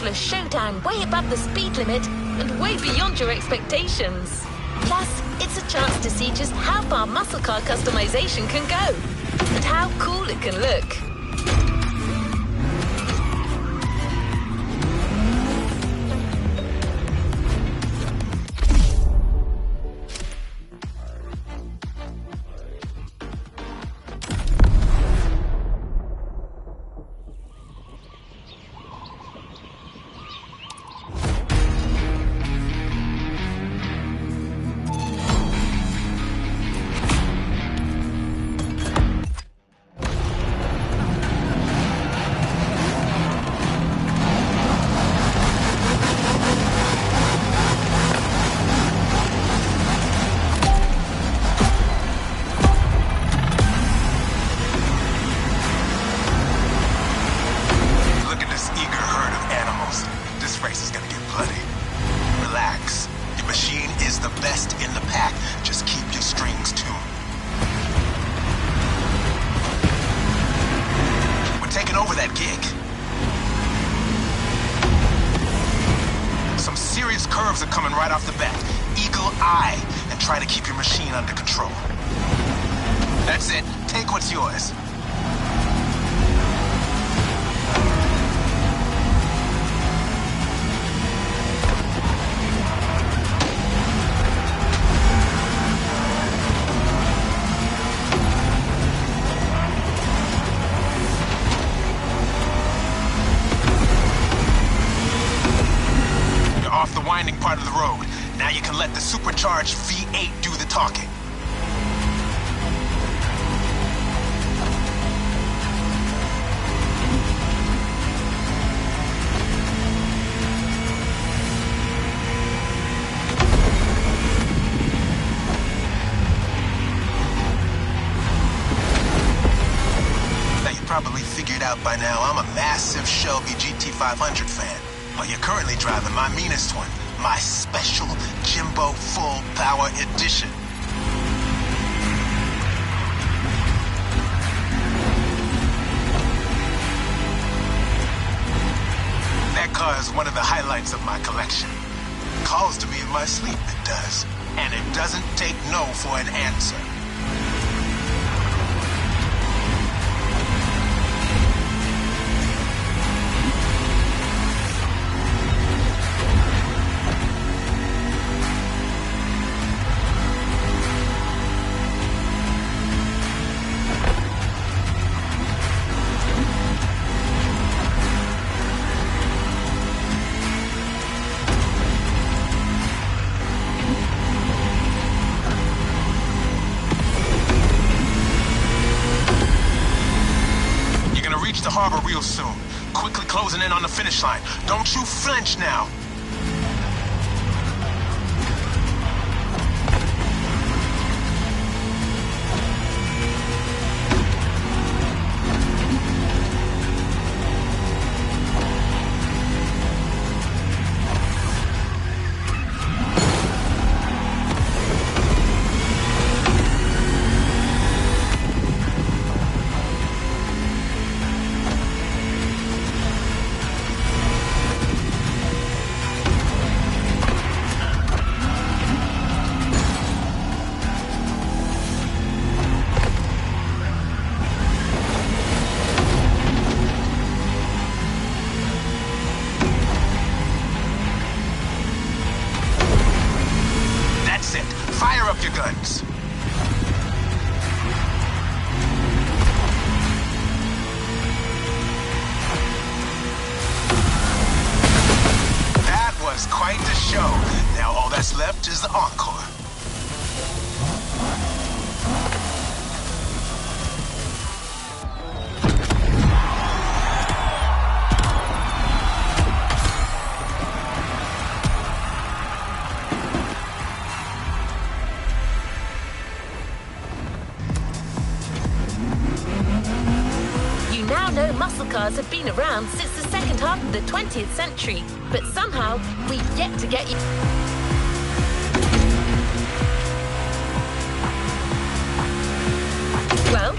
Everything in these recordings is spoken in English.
a showdown way above the speed limit and way beyond your expectations. Plus, it's a chance to see just how far muscle car customization can go and how cool it can look. Curves are coming right off the bat. Eagle eye, and try to keep your machine under control. That's it. Take what's yours. Off the winding part of the road. Now you can let the supercharged V8 do the talking. Now you probably figured out by now I'm a massive Shelby GT500 fan. Well, you're currently driving my meanest one, my special Jimbo Full Power Edition. That car is one of the highlights of my collection. Calls to me in my sleep, it does. And it doesn't take no for an answer. Reach the harbor real soon. Quickly closing in on the finish line. Don't you flinch now. Fire up your guns. That was quite the show. Now all that's left is the encore. Muscle cars have been around since the second half of the 20th century, but somehow we've yet to get you. Well,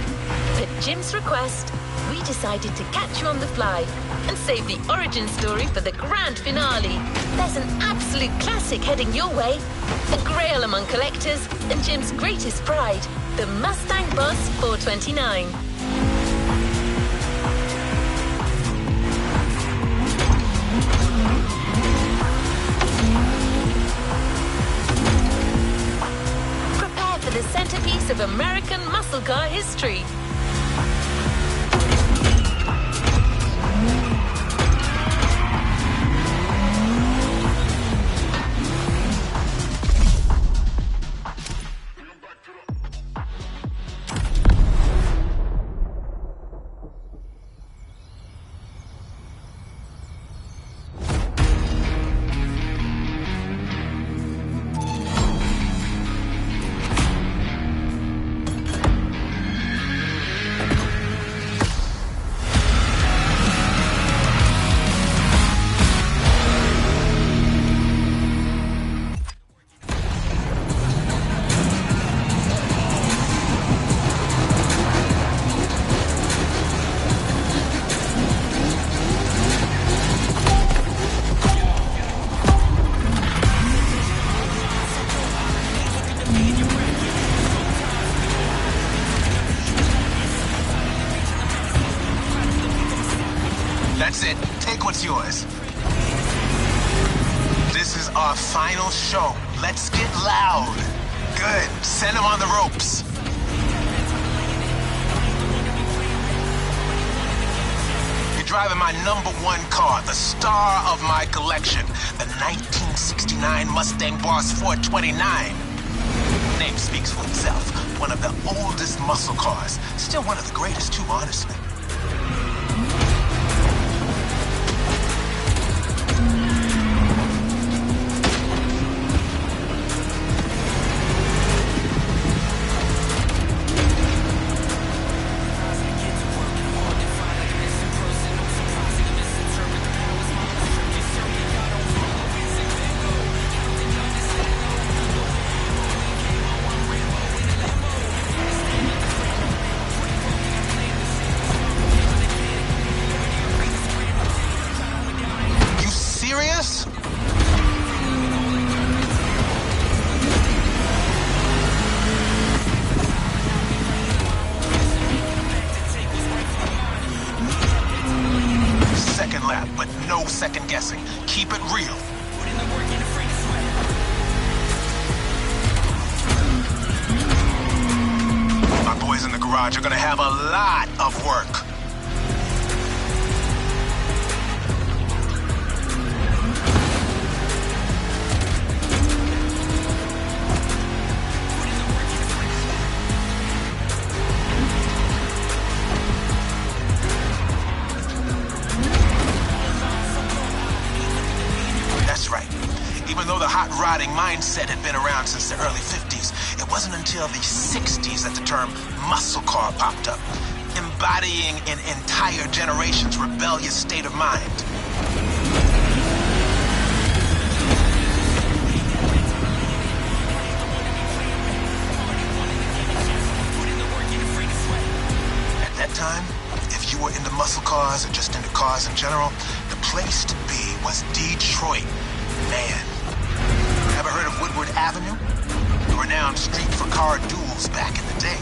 at Jim's request, we decided to catch you on the fly and save the origin story for the grand finale. There's an absolute classic heading your way. A grail among collectors and Jim's greatest pride, the Mustang Boss 429. Prepare for the centerpiece of American muscle car history. That's it. Take what's yours. This is our final show. Let's get loud. Good. Send them on the ropes. You're driving my #1 car, the star of my collection, the 1969 Mustang Boss 429. Name speaks for itself. One of the oldest muscle cars. Still one of the greatest too, honestly. Serious? Second lap, but no second guessing. Keep it real. My boys in the garage are gonna have a lot of work. Even though the hot rodding mindset had been around since the early 50s, it wasn't until the 60s that the term muscle car popped up, embodying an entire generation's rebellious state of mind. At that time, if you were into muscle cars or just into cars in general, the place to be was Detroit. Man. Ever heard of Woodward Avenue? A renowned street for car duels back in the day.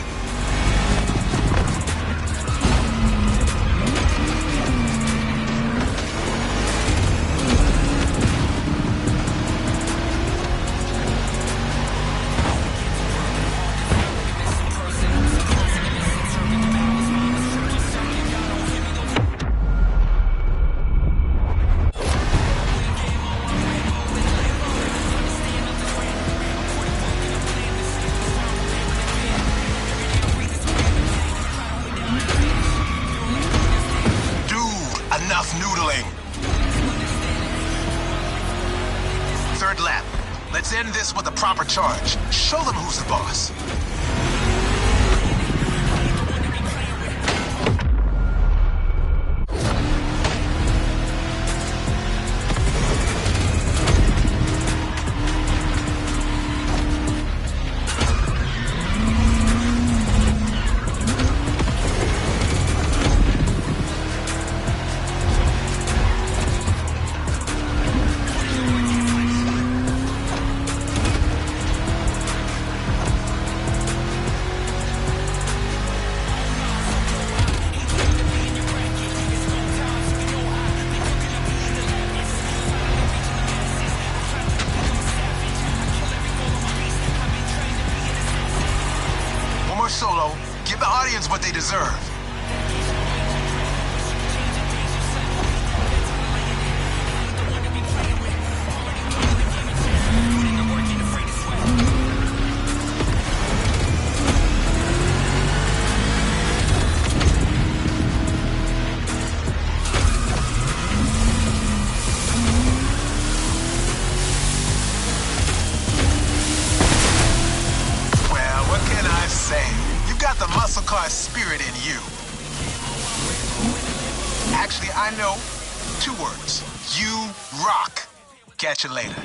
Enough noodling. Third lap. Let's end this with a proper charge. Show them who's the boss. deserve. The muscle car spirit in you. Actually, I know 2 words. You rock. Catch you later.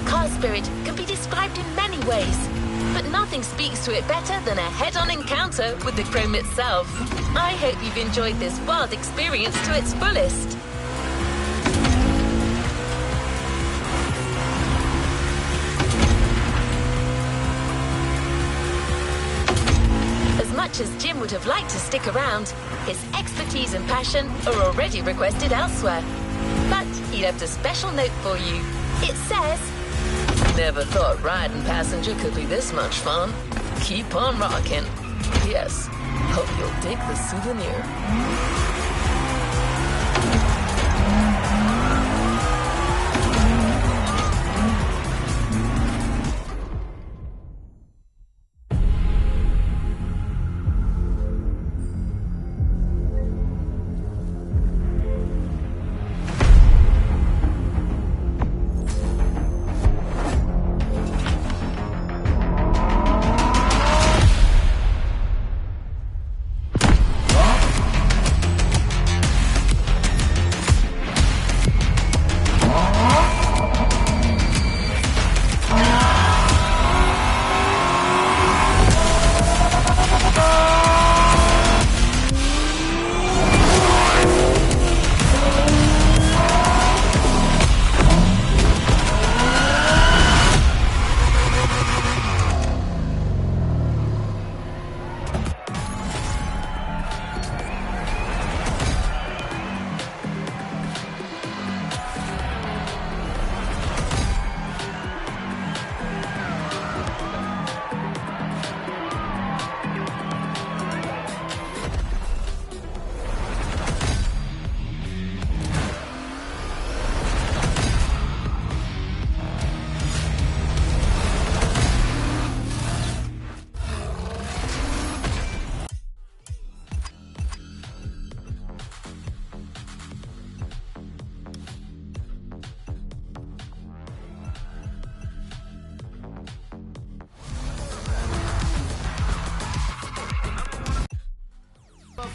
Car spirit can be described in many ways, but nothing speaks to it better than a head-on encounter with the chrome itself. I hope you've enjoyed this wild experience to its fullest. As much as Jim would have liked to stick around, his expertise and passion are already requested elsewhere. But he left a special note for you. It says, "Never thought riding passenger could be this much fun. Keep on rocking. Yes, hope you'll dig the souvenir."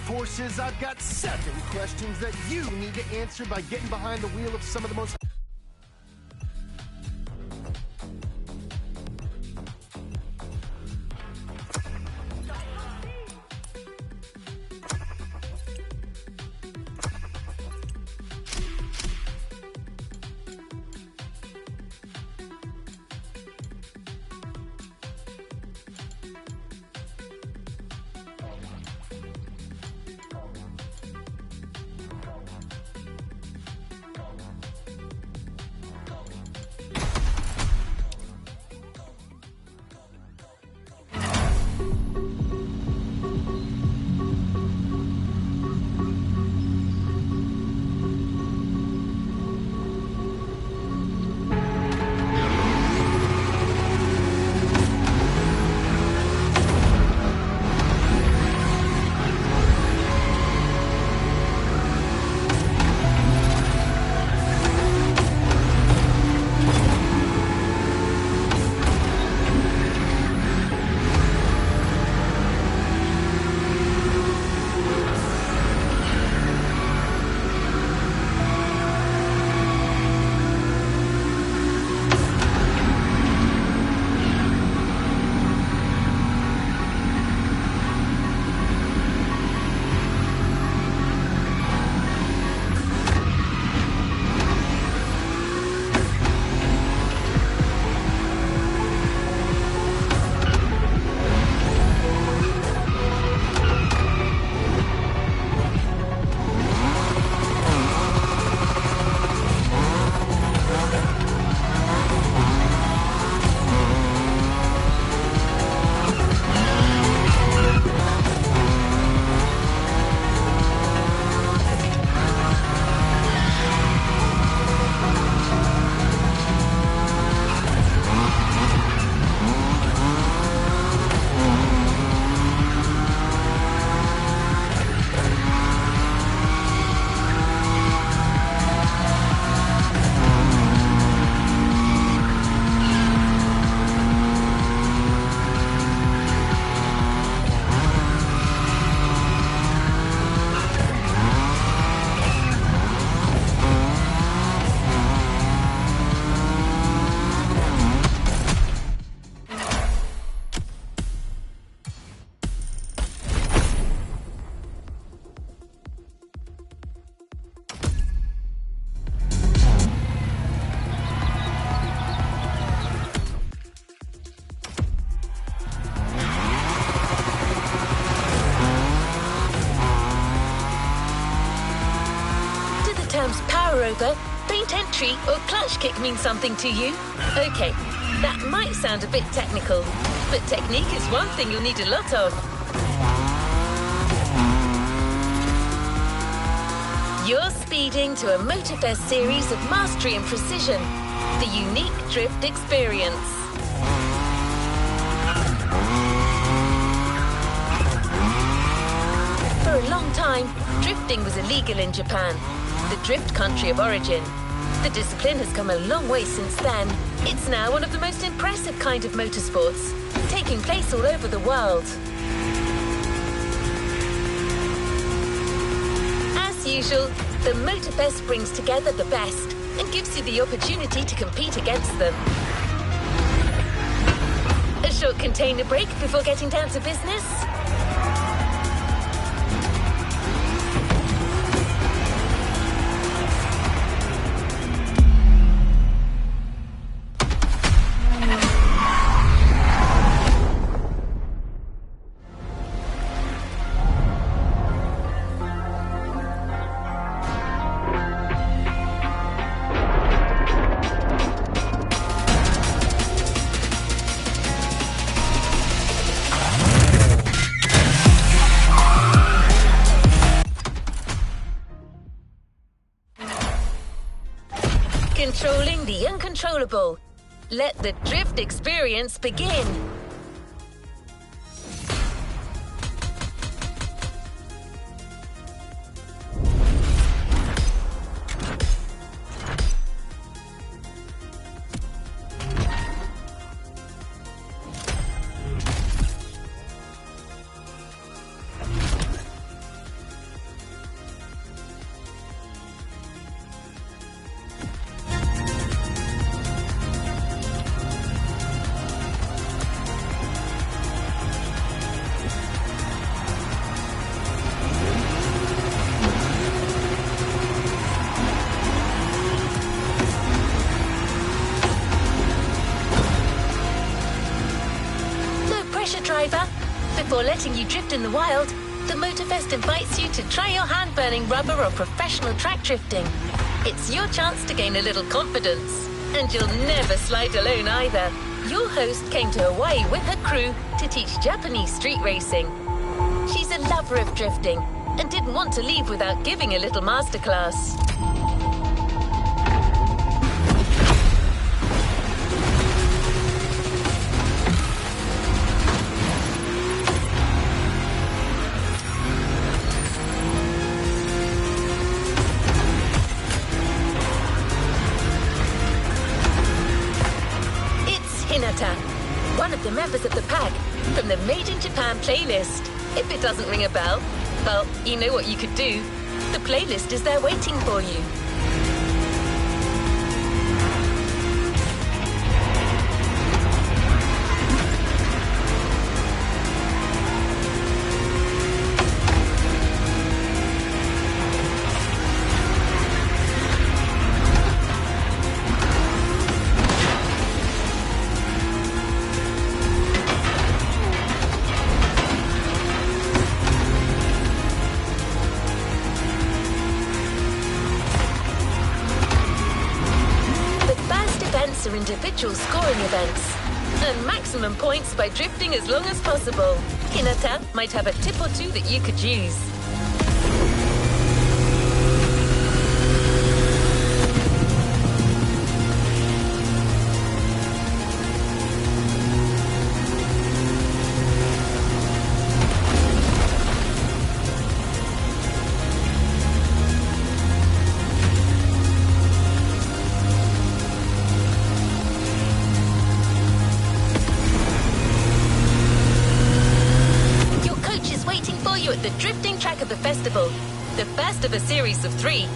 Forces, I've got 7 questions that you need to answer by getting behind the wheel of some of the most Moreover, faint entry or clutch kick means something to you. Okay, that might sound a bit technical, but technique is one thing you'll need a lot of. You're speeding to a Motorfest series of mastery and precision, the unique drift experience. For a long time, drifting was illegal in Japan, the drift country of origin. The discipline has come a long way since then. It's now one of the most impressive kind of motorsports, taking place all over the world. As usual, the Motorfest brings together the best and gives you the opportunity to compete against them. A short container break before getting down to business? Controlling the uncontrollable. Let the drift experience begin. Driver, before letting you drift in the wild, the Motorfest invites you to try your hand-burning rubber or professional track drifting. It's your chance to gain a little confidence, and you'll never slide alone either. Your host came to Hawaii with her crew to teach Japanese street racing. She's a lover of drifting and didn't want to leave without giving a little masterclass. One of the members of the pack from the Made in Japan playlist. If it doesn't ring a bell, well, you know what you could do. The playlist is there waiting for you. Are individual scoring events, and maximum points by drifting as long as possible. Hinata might have a tip or two that you could use. At the drifting track of the festival, the first of a series of 3.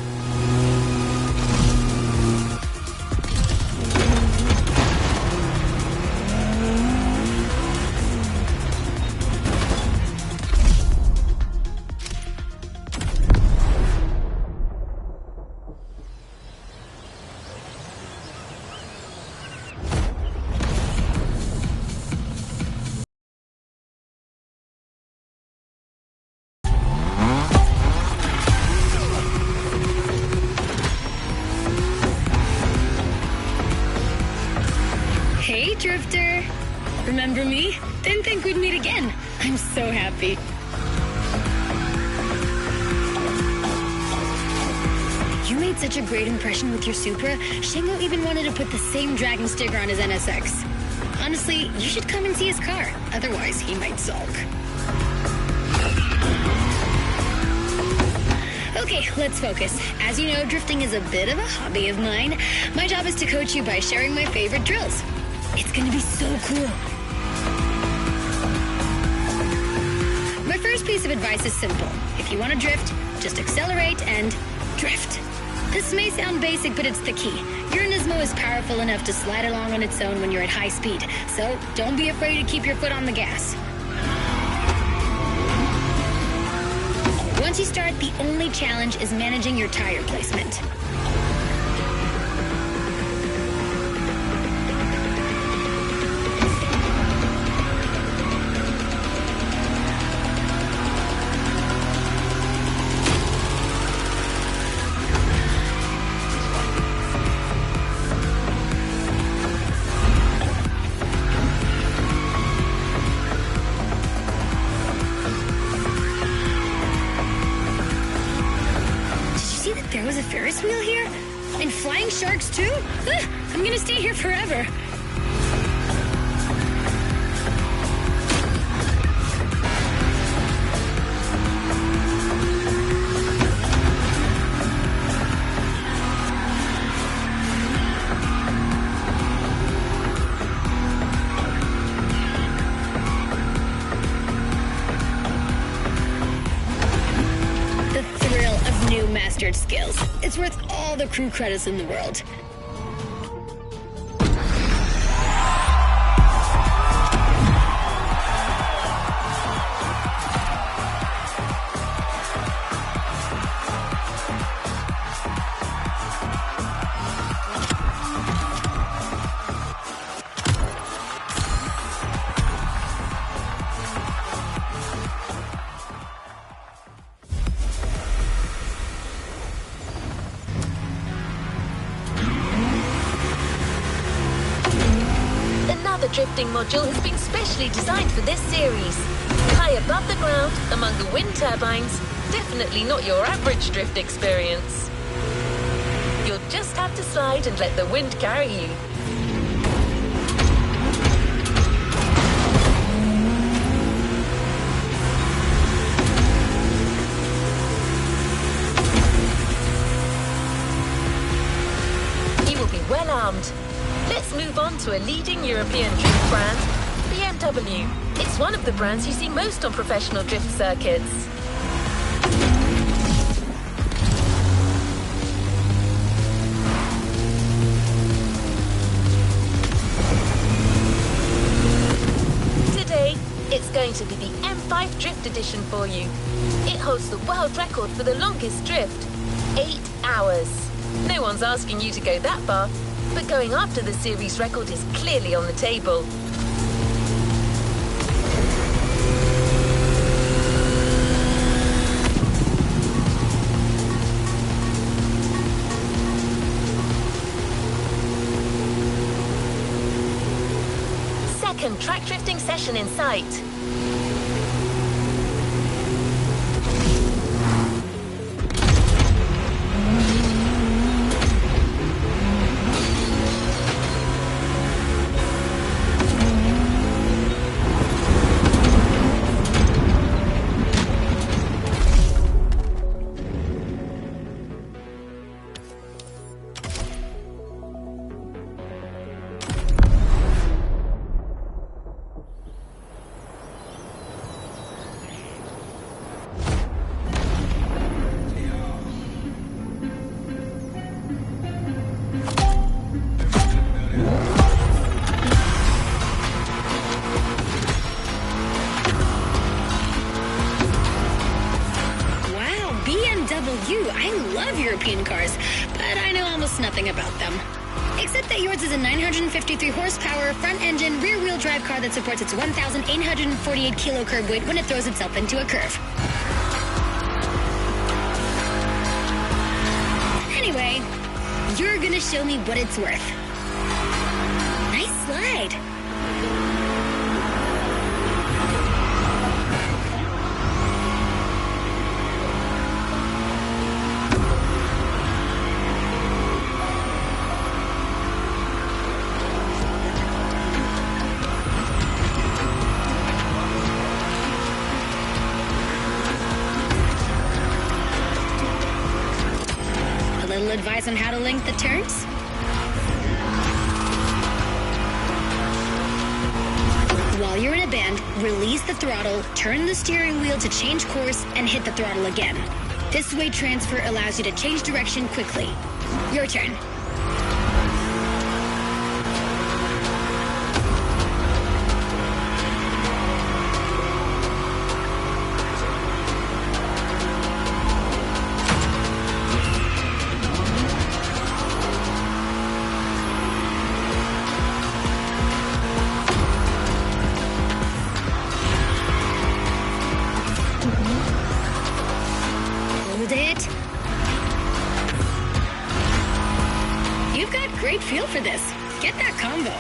remember me. Didn't think we'd meet again. I'm so happy. You made such a great impression with your Supra, Shingo even wanted to put the same Dragon sticker on his NSX. Honestly, you should come and see his car. Otherwise, he might sulk. Okay, let's focus. As you know, drifting is a bit of a hobby of mine. My job is to coach you by sharing my favorite drills. It's gonna be so cool. My first piece of advice is simple. If you want to drift, just accelerate and drift. This may sound basic, but it's the key. Your Nismo is powerful enough to slide along on its own when you're at high speed, so don't be afraid to keep your foot on the gas. Once you start, the only challenge is managing your tire placement. There was a Ferris wheel here? And flying sharks too? I'm gonna stay here forever. Mastered skills. It's worth all the crew credits in the world. The drifting module has been specially designed for this series. High above the ground, among the wind turbines, definitely not your average drift experience. You'll just have to slide and let the wind carry you. You will be well armed. Let's move on to a leading European drift brand, BMW. It's one of the brands you see most on professional drift circuits. Today, it's going to be the M5 Drift Edition for you. It holds the world record for the longest drift, 8 hours. No one's asking you to go that far, but going after the series record is clearly on the table. Second track drifting session in sight. I love European cars, but I know almost nothing about them. Except that yours is a 953 horsepower, front-engine, rear-wheel drive car that supports its 1,848 kilo curb weight when it throws itself into a curve. Anyway, you're gonna show me what it's worth. Nice slide. little advice on how to length the turns? While you're in a bend, release the throttle, turn the steering wheel to change course, and hit the throttle again. This weight transfer allows you to change direction quickly. Your turn. Great feel for this. Get that combo.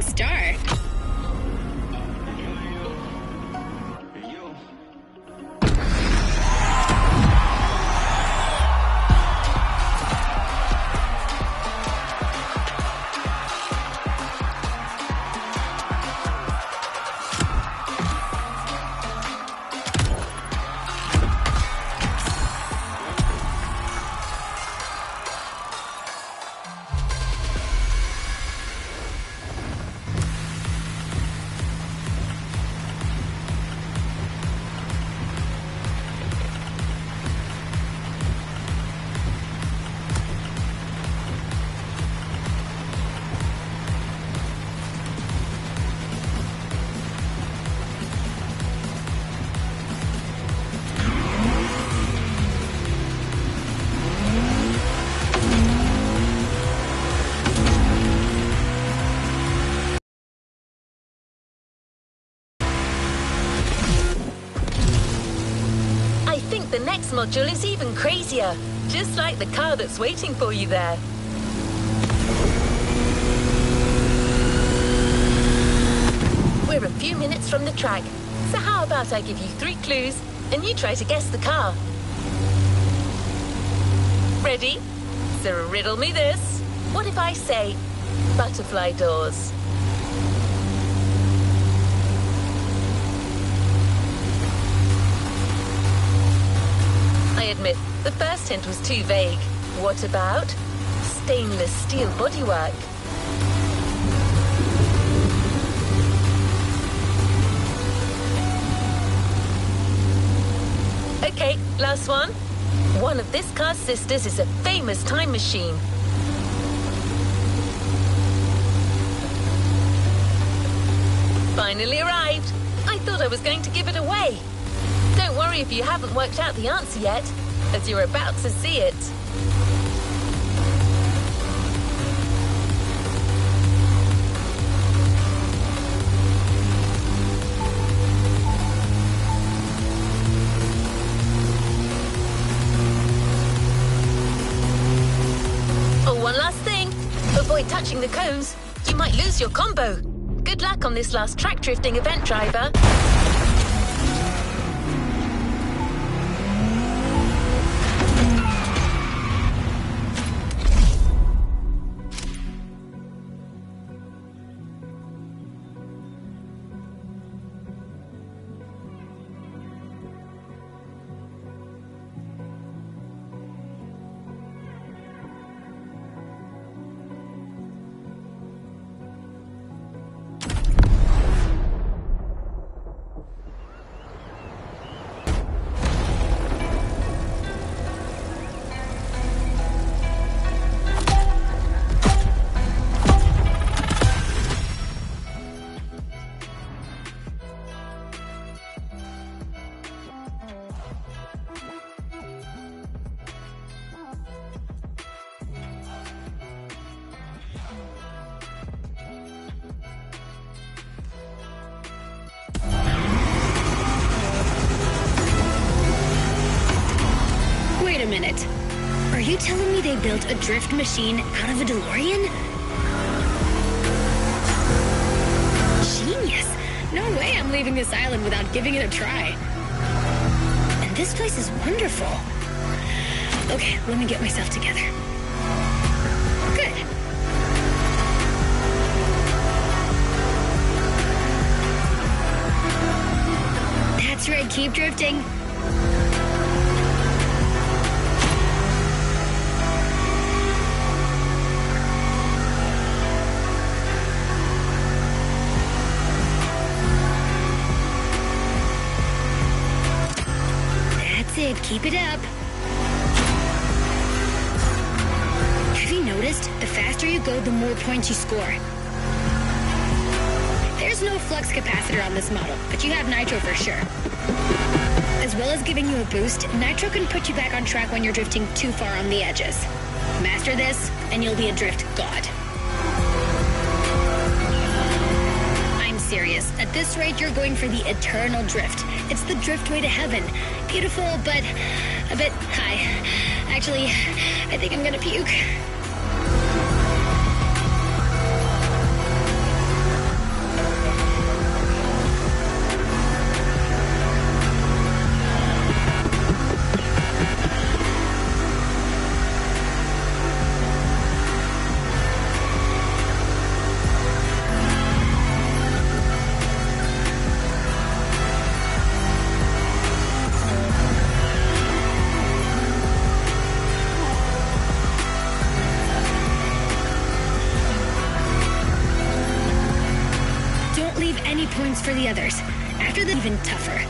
Star. The next module is even crazier, just like the car that's waiting for you there. We're a few minutes from the track, so how about I give you 3 clues and you try to guess the car? Ready? So riddle me this. What if I say butterfly doors? I admit, the first hint was too vague. What about stainless steel bodywork? Okay, last one. One of this car's sisters is a famous time machine. Finally arrived. I thought I was going to give it away. Don't worry if you haven't worked out the answer yet, as you're about to see it. Oh, one last thing. Avoid touching the cones. You might lose your combo. Good luck on this last track drifting event, driver. minute. Are you telling me they built a drift machine out of a DeLorean? Genius! No way I'm leaving this island without giving it a try. And this place is wonderful. Okay, let me get myself together. Good. That's right, keep drifting. That's it, keep it up. Have you noticed? The faster you go, the more points you score. There's no flux capacitor on this model, but you have nitro for sure. As well as giving you a boost, nitro can put you back on track when you're drifting too far on the edges. Master this, and you'll be a drift god. I'm serious. At this rate, you're going for the eternal drift. It's the drift way to heaven. Beautiful, but a bit high. Actually, I think I'm gonna puke. Points for the others. After the even tougher.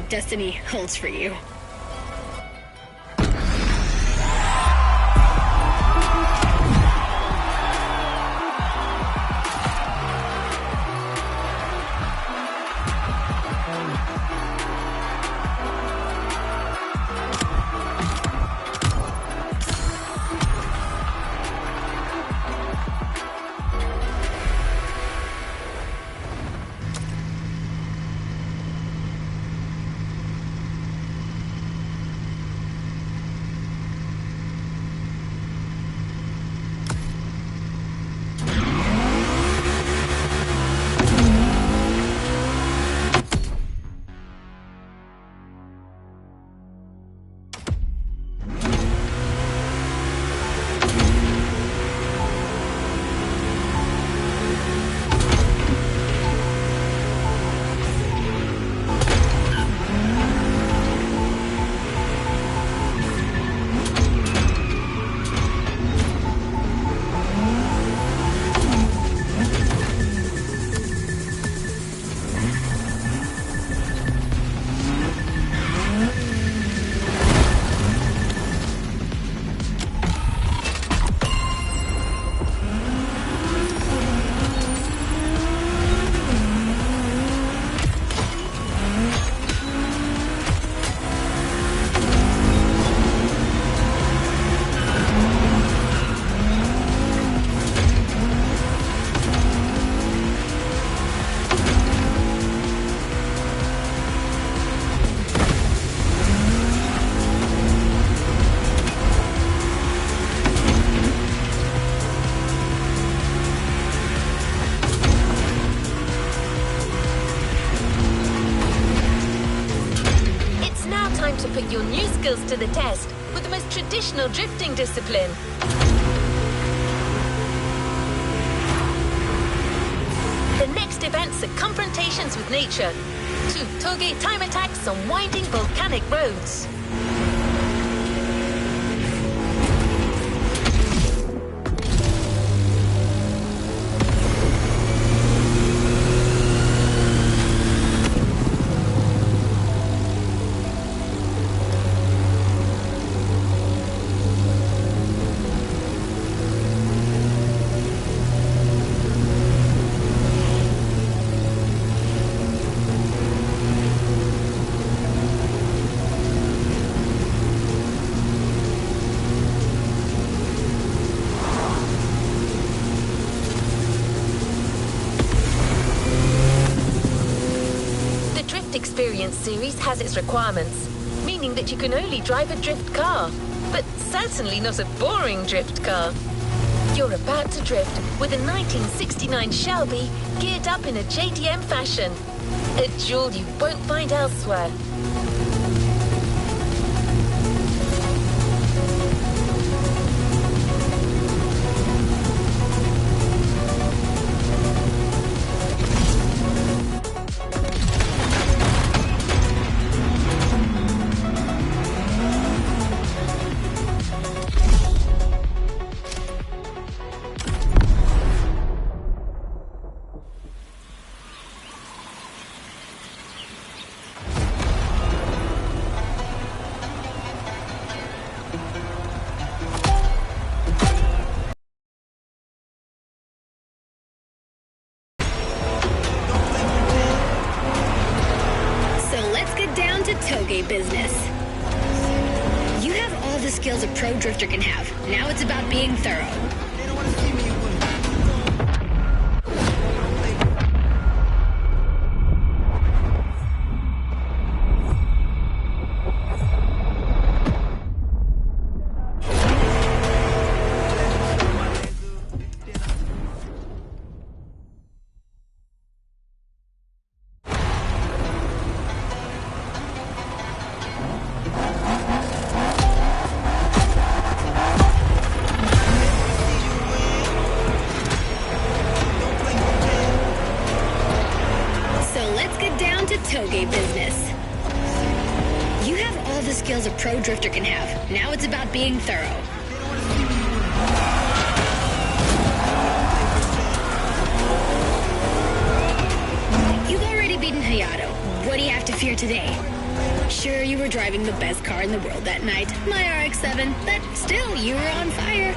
Destiny holds for you. To put your new skills to the test with the most traditional drifting discipline. The next events are confrontations with nature. 2 tollgate time attacks on winding volcanic roads. Experience series has its requirements, meaning that you can only drive a drift car, but certainly not a boring drift car. You're about to drift with a 1969 Shelby geared up in a JDM fashion, a jewel you won't find elsewhere. Business. You have all the skills a pro drifter can have. Now it's about being thorough. Tollgate business. You have all the skills a pro drifter can have. Now it's about being thorough. You've already beaten Hayato. What do you have to fear today? Sure, you were driving the best car in the world that night, my RX-7, but still, you were on fire.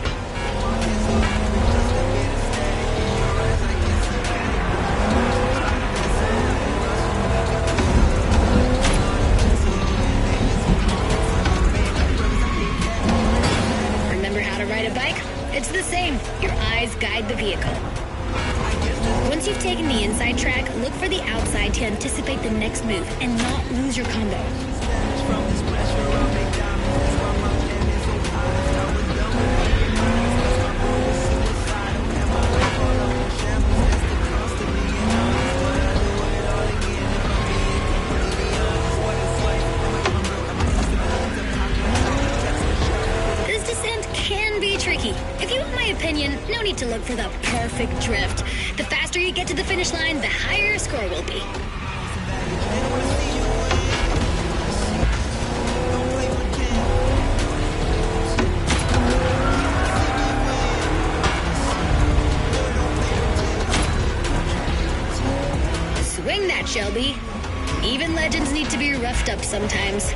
It's the same. Your eyes guide the vehicle. Once you've taken the inside track, look for the outside to anticipate the next move and not lose your combo. If you want my opinion, no need to look for the perfect drift. The faster you get to the finish line, the higher your score will be. Swing that, Shelby. Even legends need to be roughed up sometimes.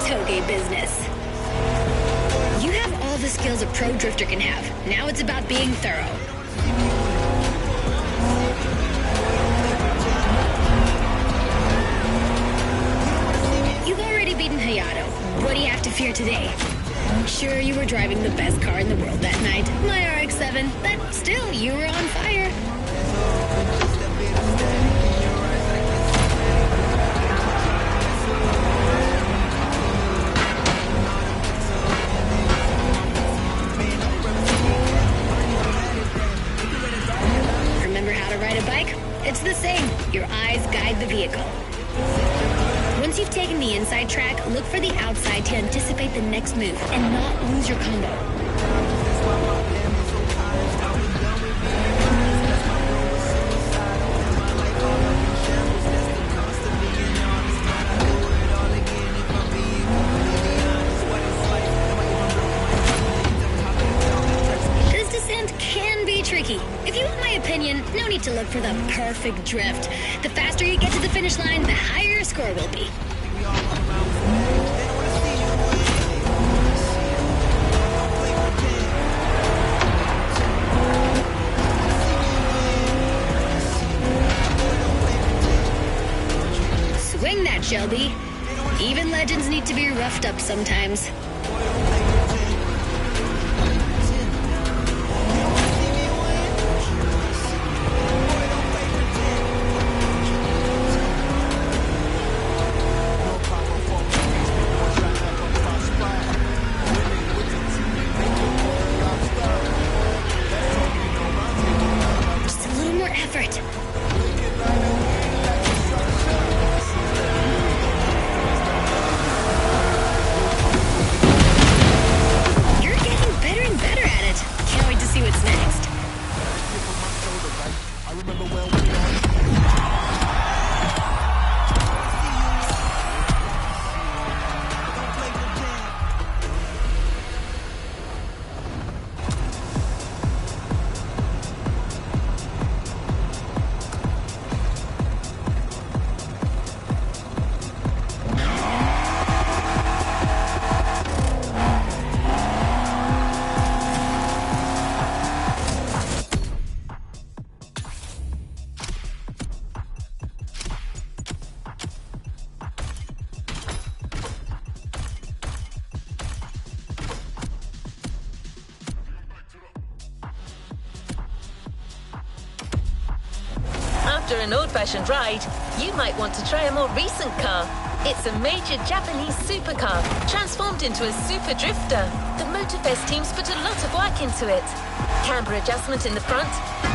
toge business. You have all the skills a pro drifter can have. Now it's about being thorough. You've already beaten Hayato. What do you have to fear today? Sure, you were driving the best car in the world that night, my RX-7, but still, you were on fire. Remember how to ride a bike? It's the same. Your eyes guide the vehicle. Once you've taken the inside track, look for the outside to anticipate the next move and not lose your combo. This descent can be tricky. If you want my opinion, no need to look for the perfect drift. The faster you get to the finish line, the higher your score will be. Swing that, Shelby. Even legends need to be roughed up sometimes. After an old-fashioned ride, you might want to try a more recent car. It's a major Japanese supercar, transformed into a super drifter. The Motorfest teams put a lot of work into it. Camber adjustment in the front,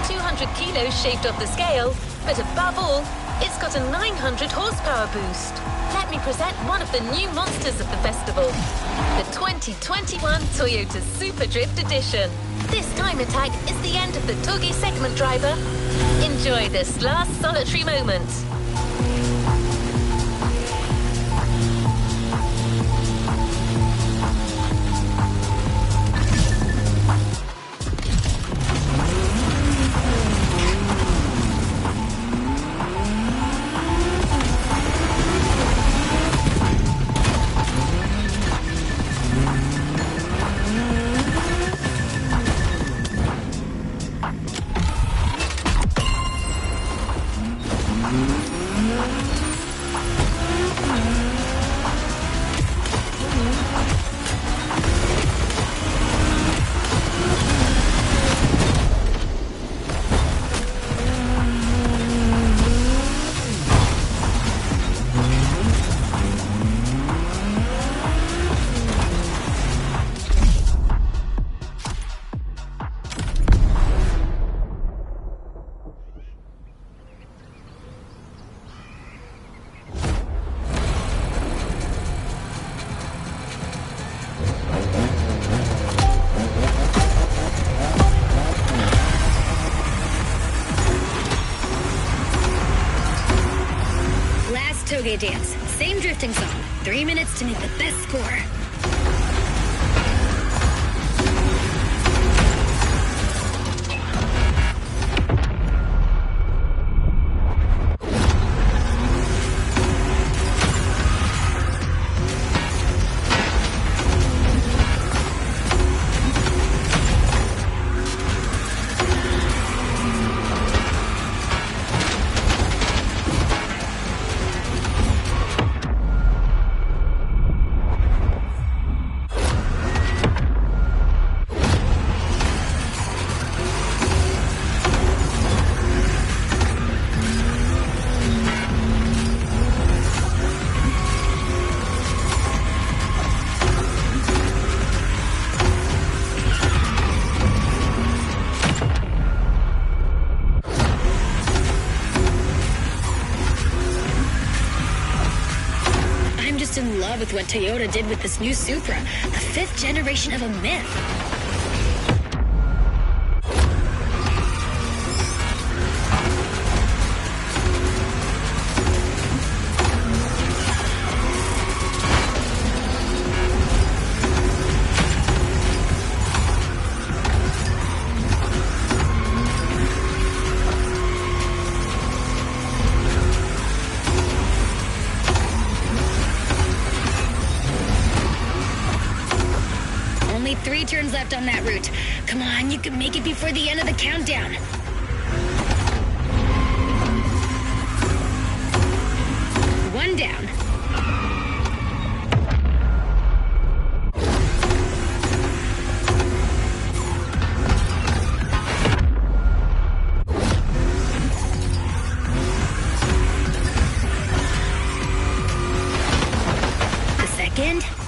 200 kilos shaved off the scale, but above all, it's got a 900 horsepower boost. Let me present one of the new monsters of the festival, the 2021 Toyota Super Drift Edition. This time attack is the end of the Togi segment driver. Enjoy this last solitary moment. Toge dance. Same drifting song. 3 minutes to make the best score. what Toyota did with this new Supra, the 5th generation of a myth. Only 3 turns left on that route. Come on, you can make it before the end of the countdown. One down. The second.